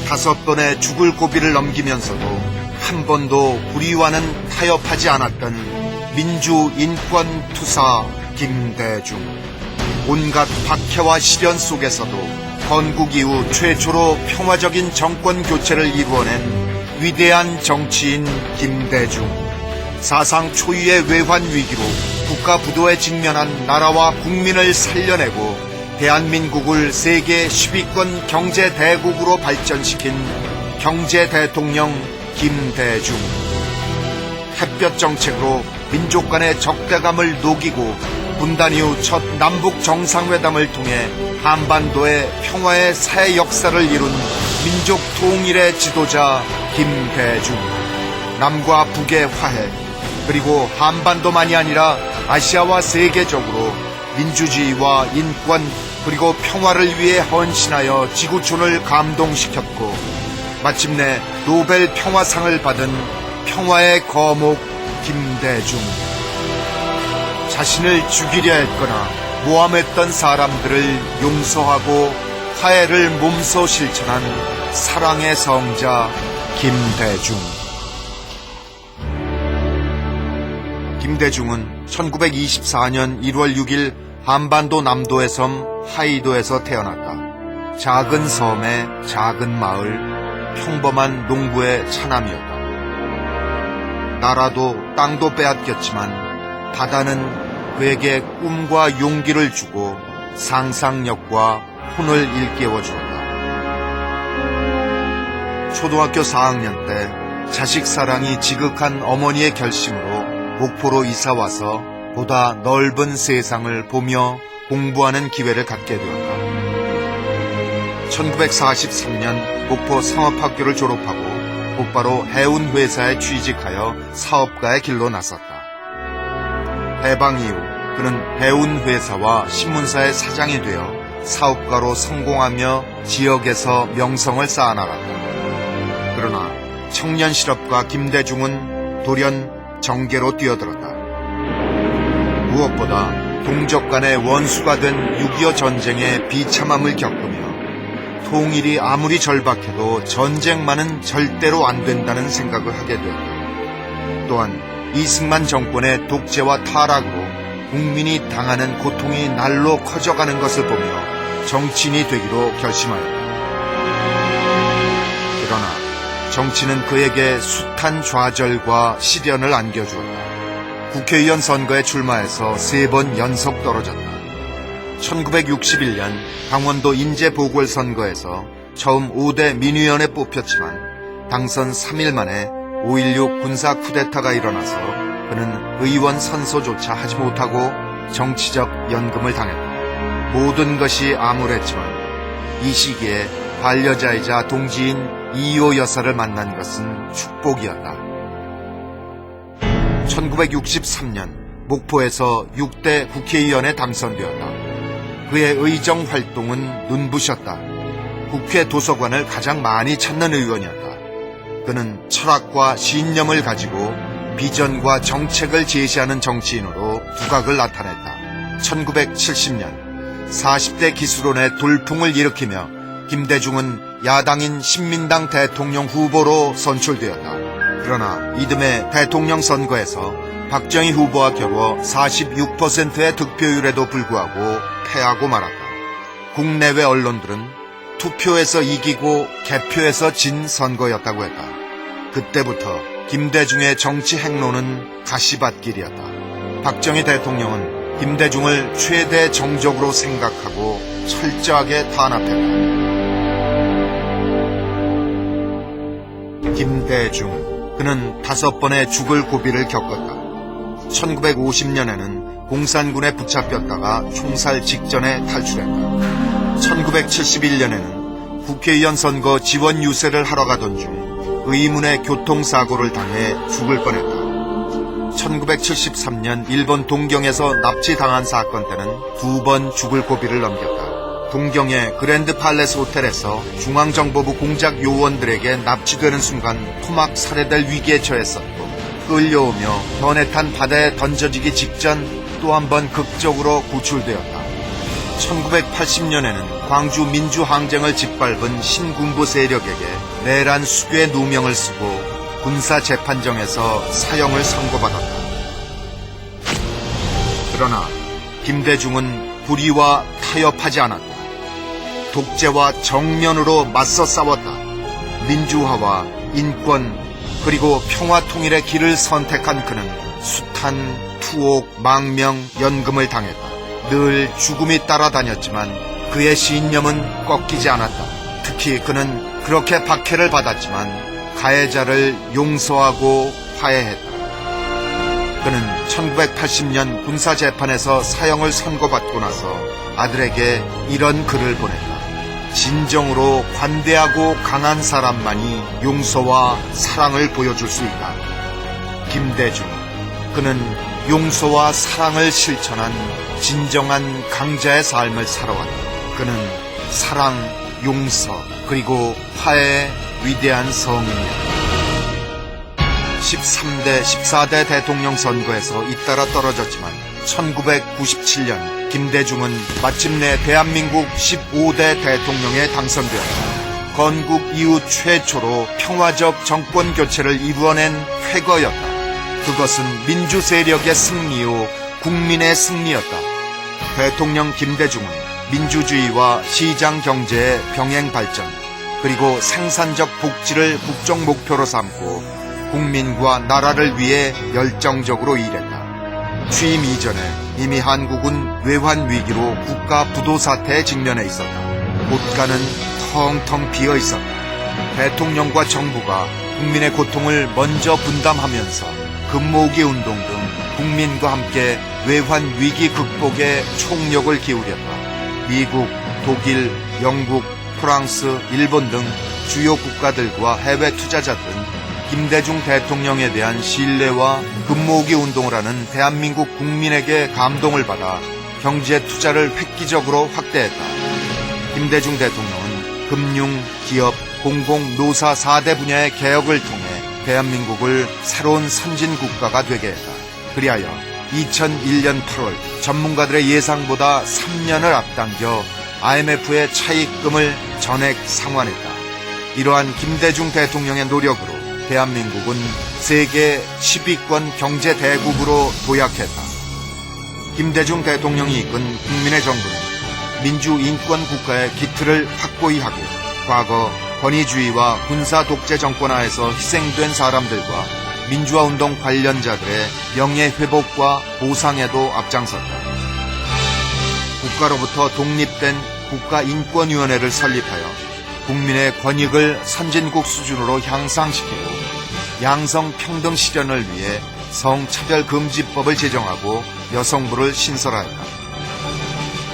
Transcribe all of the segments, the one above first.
5번의 죽을 고비를 넘기면서도 한 번도 불의와는 타협하지 않았던 민주인권투사 김대중. 온갖 박해와 시련 속에서도 건국 이후 최초로 평화적인 정권 교체를 이루어낸 위대한 정치인 김대중. 사상 초유의 외환 위기로 국가 부도에 직면한 나라와 국민을 살려내고 대한민국을 세계 10위권 경제 대국으로 발전시킨 경제 대통령 김대중. 햇볕 정책으로 민족 간의 적대감을 녹이고 분단 이후 첫 남북 정상회담을 통해 한반도의 평화의 새 역사를 이룬 민족 통일의 지도자 김대중. 남과 북의 화해, 그리고 한반도만이 아니라 아시아와 세계적으로 민주주의와 인권 그리고 평화를 위해 헌신하여 지구촌을 감동시켰고 마침내 노벨 평화상을 받은 평화의 거목 김대중. 자신을 죽이려 했거나 모함했던 사람들을 용서하고 화해를 몸소 실천한 사랑의 성자 김대중. 김대중은 1924년 1월 6일 한반도 남도의 섬 하이도에서 태어났다. 작은 섬의 작은 마을, 평범한 농부의 차남이었다. 나라도 땅도 빼앗겼지만 바다는 그에게 꿈과 용기를 주고 상상력과 혼을 일깨워 주었다. 초등학교 4학년 때 자식 사랑이 지극한 어머니의 결심으로 목포로 이사와서 보다 넓은 세상을 보며 공부하는 기회를 갖게 되었다. 1943년 목포 상업학교를 졸업하고 곧바로 해운회사에 취직하여 사업가의 길로 나섰다. 해방 이후 그는 해운회사와 신문사의 사장이 되어 사업가로 성공하며 지역에서 명성을 쌓아나갔다. 그러나 청년 실업가 김대중은 돌연 정계로 뛰어들었다. 무엇보다 동족 간의 원수가 된 6.25 전쟁의 비참함을 겪으며 통일이 아무리 절박해도 전쟁만은 절대로 안 된다는 생각을 하게 되었다. 또한 이승만 정권의 독재와 타락으로 국민이 당하는 고통이 날로 커져가는 것을 보며 정치인이 되기로 결심하였다. 그러나 정치는 그에게 숱한 좌절과 시련을 안겨주었다. 국회의원 선거에 출마해서 3번 연속 떨어졌다. 1961년 강원도 인제 보궐선거에서 처음 5대 민의원에 뽑혔지만 당선 3일 만에 5.16 군사 쿠데타가 일어나서 그는 의원 선서조차 하지 못하고 정치적 연금을 당했다. 모든 것이 암울했지만 이 시기에 반려자이자 동지인 이효 여사를 만난 것은 축복이었다. 1963년 목포에서 6대 국회의원에 당선되었다. 그의 의정 활동은 눈부셨다. 국회 도서관을 가장 많이 찾는 의원이었다. 그는 철학과 신념을 가지고 비전과 정책을 제시하는 정치인으로 두각을 나타냈다. 1970년 40대 기수론의 돌풍을 일으키며 김대중은 야당인 신민당 대통령 후보로 선출되었다. 그러나 이듬해 대통령 선거에서 박정희 후보와 겨루어 46%의 득표율에도 불구하고 패하고 말았다. 국내외 언론들은 투표에서 이기고 개표에서 진 선거였다고 했다. 그때부터 김대중의 정치 행로는 가시밭길이었다. 박정희 대통령은 김대중을 최대 정적으로 생각하고 철저하게 탄압했다. 김대중, 그는 5번의 죽을 고비를 겪었다. 1950년에는 공산군에 붙잡혔다가 총살 직전에 탈출했다. 1971년에는 국회의원 선거 지원 유세를 하러 가던 중 의문의 교통사고를 당해 죽을 뻔했다. 1973년 일본 동경에서 납치당한 사건 때는 2번 죽을 고비를 넘겼다. 동경의 그랜드 팔레스 호텔에서 중앙정보부 공작 요원들에게 납치되는 순간 토막 살해될 위기에 처했었고, 끌려오며 변에 탄 바다에 던져지기 직전 또 한 번 극적으로 구출되었다. 1980년에는 광주 민주항쟁을 짓밟은 신군부 세력에게 내란 수괴 누명을 쓰고 군사재판정에서 사형을 선고받았다. 그러나 김대중은 불의와 타협하지 않았다. 독재와 정면으로 맞서 싸웠다. 민주화와 인권 그리고 평화 통일의 길을 선택한 그는 숱한 투옥, 망명, 연금을 당했다. 늘 죽음이 따라다녔지만 그의 신념은 꺾이지 않았다. 특히 그는 그렇게 박해를 받았지만 가해자를 용서하고 화해했다. 그는 1980년 군사재판에서 사형을 선고받고 나서 아들에게 이런 글을 보냈다. 진정으로 관대하고 강한 사람만이 용서와 사랑을 보여줄 수 있다. 김대중, 그는 용서와 사랑을 실천한 진정한 강자의 삶을 살아왔다. 그는 사랑, 용서, 그리고 화해의 위대한 성인이었다. 13대, 14대 대통령 선거에서 잇따라 떨어졌지만 1997년 김대중은 마침내 대한민국 15대 대통령에 당선되었다. 건국 이후 최초로 평화적 정권 교체를 이루어낸 쾌거였다. 그것은 민주 세력의 승리요 국민의 승리였다. 대통령 김대중은 민주주의와 시장 경제의 병행 발전 그리고 생산적 복지를 국정 목표로 삼고 국민과 나라를 위해 열정적으로 일했다. 취임 이전에 이미 한국은 외환 위기로 국가 부도 사태에 직면해 있었다. 곳간은 텅텅 비어 있었다. 대통령과 정부가 국민의 고통을 먼저 분담하면서 금모으기 운동 등 국민과 함께 외환 위기 극복에 총력을 기울였다. 미국, 독일, 영국, 프랑스, 일본 등 주요 국가들과 해외 투자자들은 김대중 대통령에 대한 신뢰와 금모으기 운동을 하는 대한민국 국민에게 감동을 받아 경제 투자를 획기적으로 확대했다. 김대중 대통령은 금융, 기업, 공공, 노사 4대 분야의 개혁을 통해 대한민국을 새로운 선진국가가 되게 했다. 그리하여 2001년 8월 전문가들의 예상보다 3년을 앞당겨 IMF의 차입금을 전액 상환했다. 이러한 김대중 대통령의 노력으로 대한민국은 세계 10위권 경제 대국으로 도약했다. 김대중 대통령이 이끈 국민의 정부는 민주인권 국가의 기틀을 확고히 하고 과거 권위주의와 군사 독재 정권 하에서 희생된 사람들과 민주화운동 관련자들의 명예회복과 보상에도 앞장섰다. 국가로부터 독립된 국가인권위원회를 설립하여 국민의 권익을 선진국 수준으로 향상시키고 양성평등 실현을 위해 성차별금지법을 제정하고 여성부를 신설하였다.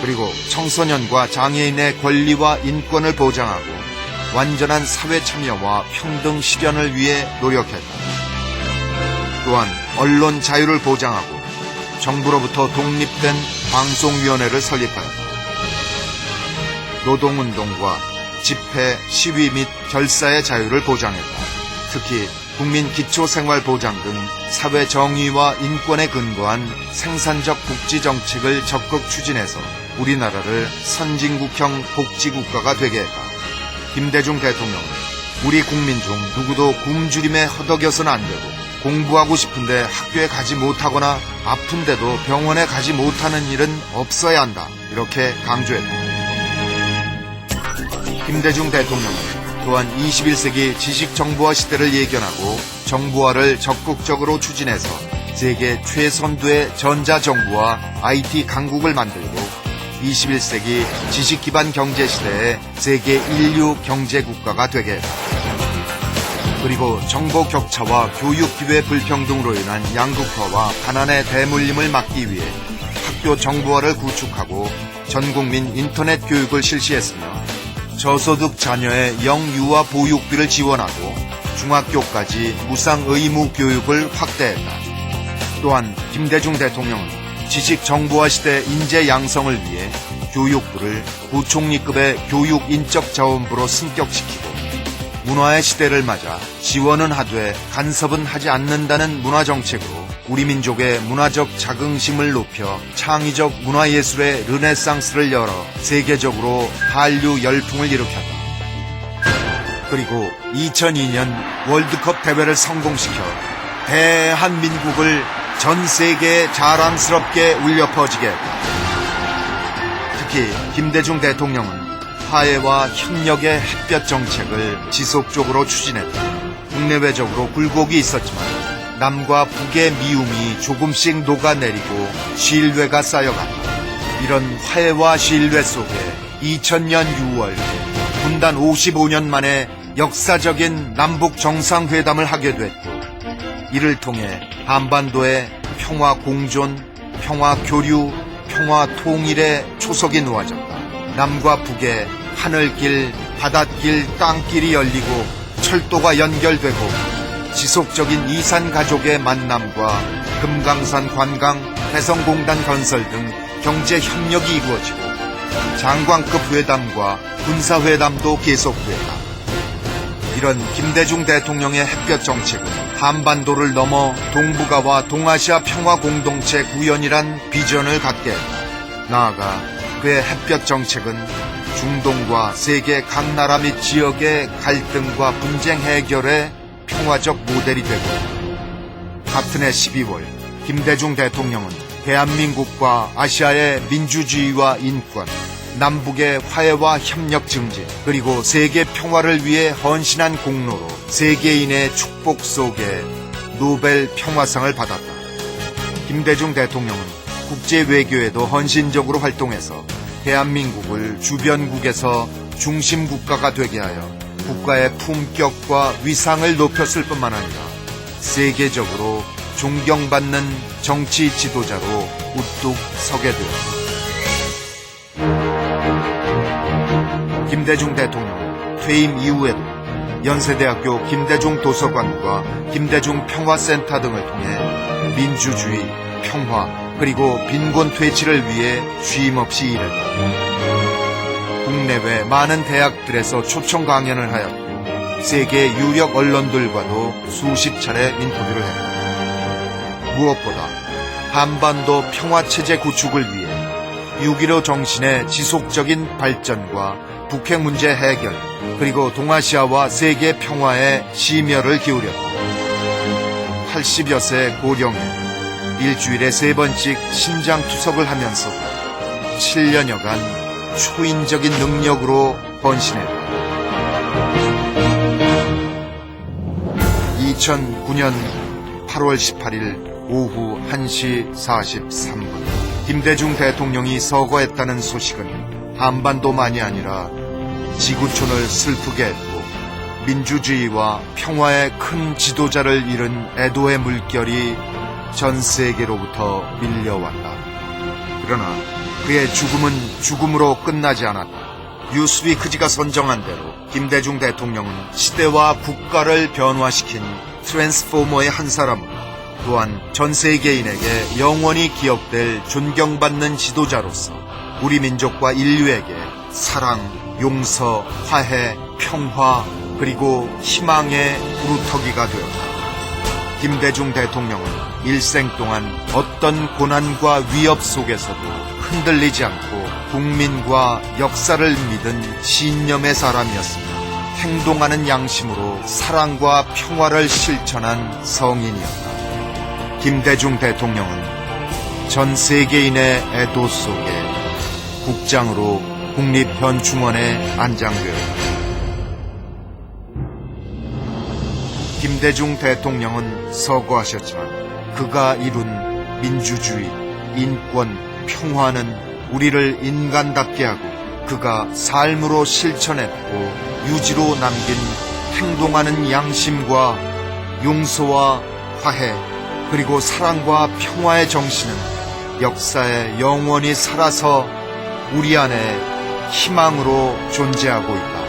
그리고 청소년과 장애인의 권리와 인권을 보장하고 완전한 사회 참여와 평등 실현을 위해 노력했다. 또한 언론 자유를 보장하고 정부로부터 독립된 방송위원회를 설립하였다. 노동운동과 집회, 시위 및 결사의 자유를 보장했다. 특히 국민 기초생활보장 등 사회 정의와 인권에 근거한 생산적 복지 정책을 적극 추진해서 우리나라를 선진국형 복지국가가 되게 했다. 김대중 대통령은 우리 국민 중 누구도 굶주림에 허덕여서는 안 되고 공부하고 싶은데 학교에 가지 못하거나 아픈데도 병원에 가지 못하는 일은 없어야 한다. 이렇게 강조했다. 김대중 대통령은 또한 21세기 지식정보화 시대를 예견하고 정보화를 적극적으로 추진해서 세계 최선두의 전자정부와 IT 강국을 만들고 21세기 지식기반 경제시대의 세계 인류 경제국가가 되게 했다. 그리고 정보 격차와 교육 기회 불평등으로 인한 양극화와 가난의 대물림을 막기 위해 학교 정보화를 구축하고 전국민 인터넷 교육을 실시했으며 저소득 자녀의 영유아 보육비를 지원하고 중학교까지 무상 의무 교육을 확대했다. 또한 김대중 대통령은 지식정보화 시대 인재 양성을 위해 교육부를 부총리급의 교육인적자원부로 승격시키고 문화의 시대를 맞아 지원은 하되 간섭은 하지 않는다는 문화정책으로 우리 민족의 문화적 자긍심을 높여 창의적 문화예술의 르네상스를 열어 세계적으로 한류 열풍을 일으켰다. 그리고 2002년 월드컵 대회를 성공시켜 대한민국을 전 세계에 자랑스럽게 울려 퍼지게 했다. 특히 김대중 대통령은 화해와 협력의 햇볕 정책을 지속적으로 추진했다. 국내외적으로 굴곡이 있었지만 남과 북의 미움이 조금씩 녹아내리고 신뢰가 쌓여갔다. 이런 화해와 신뢰 속에 2000년 6월 분단 55년 만에 역사적인 남북 정상회담을 하게 됐고, 이를 통해 한반도의 평화 공존, 평화 교류, 평화 통일의 초석이 놓아졌다. 남과 북의 하늘길, 바닷길, 땅길이 열리고 철도가 연결되고 지속적인 이산 가족의 만남과 금강산 관광, 해성공단 건설 등 경제 협력이 이루어지고 장관급 회담과 군사회담도 계속됐다. 이런 김대중 대통령의 햇볕 정책은 한반도를 넘어 동북아와 동아시아 평화 공동체 구현이란 비전을 갖게 했다. 나아가 그의 햇볕 정책은 중동과 세계 각 나라 및 지역의 갈등과 분쟁 해결의 평화적 모델이 되고, 같은 해 12월 김대중 대통령은 대한민국과 아시아의 민주주의와 인권, 남북의 화해와 협력 증진, 그리고 세계 평화를 위해 헌신한 공로로 세계인의 축복 속에 노벨 평화상을 받았다. 김대중 대통령은 국제 외교에도 헌신적으로 활동해서 대한민국을 주변국에서 중심 국가가 되게 하여 국가의 품격과 위상을 높였을 뿐만 아니라 세계적으로 존경받는 정치 지도자로 우뚝 서게 되었다. 김대중 대통령 퇴임 이후에도 연세대학교 김대중 도서관과 김대중 평화센터 등을 통해 민주주의, 평화, 그리고 빈곤 퇴치를 위해 쉼없이 일했다. 국내외 많은 대학들에서 초청 강연을 하였고 세계 유력 언론들과도 수십 차례 인터뷰를 했다. 무엇보다 한반도 평화체제 구축을 위해 6.15 정신의 지속적인 발전과 북핵 문제 해결, 그리고 동아시아와 세계 평화에 심혈을 기울였다. 80여 세 고령에 일주일에 3번씩 신장 투석을 하면서 7년여간 초인적인 능력으로 헌신했다. 2009년 8월 18일 오후 1시 43분 김대중 대통령이 서거했다는 소식은 한반도만이 아니라 지구촌을 슬프게 했고 민주주의와 평화의 큰 지도자를 잃은 애도의 물결이 전 세계로부터 밀려왔다. 그러나 그의 죽음은 죽음으로 끝나지 않았다. 뉴스위크지가 선정한 대로 김대중 대통령은 시대와 국가를 변화시킨 트랜스포머의 한 사람으로, 또한 전 세계인에게 영원히 기억될 존경받는 지도자로서 우리 민족과 인류에게 사랑, 용서, 화해, 평화, 그리고 희망의 구루터기가 되었다. 김대중 대통령은 일생 동안 어떤 고난과 위협 속에서도 흔들리지 않고 국민과 역사를 믿은 신념의 사람이었으며 행동하는 양심으로 사랑과 평화를 실천한 성인이었다. 김대중 대통령은 전 세계인의 애도 속에 국장으로 국립현충원에 안장되었다. 김대중 대통령은 서거하셨지만 그가 이룬 민주주의, 인권, 평화는 우리를 인간답게 하고 그가 삶으로 실천했고 유지로 남긴 행동하는 양심과 용서와 화해, 그리고 사랑과 평화의 정신은 역사에 영원히 살아서 우리 안에 희망으로 존재하고 있다.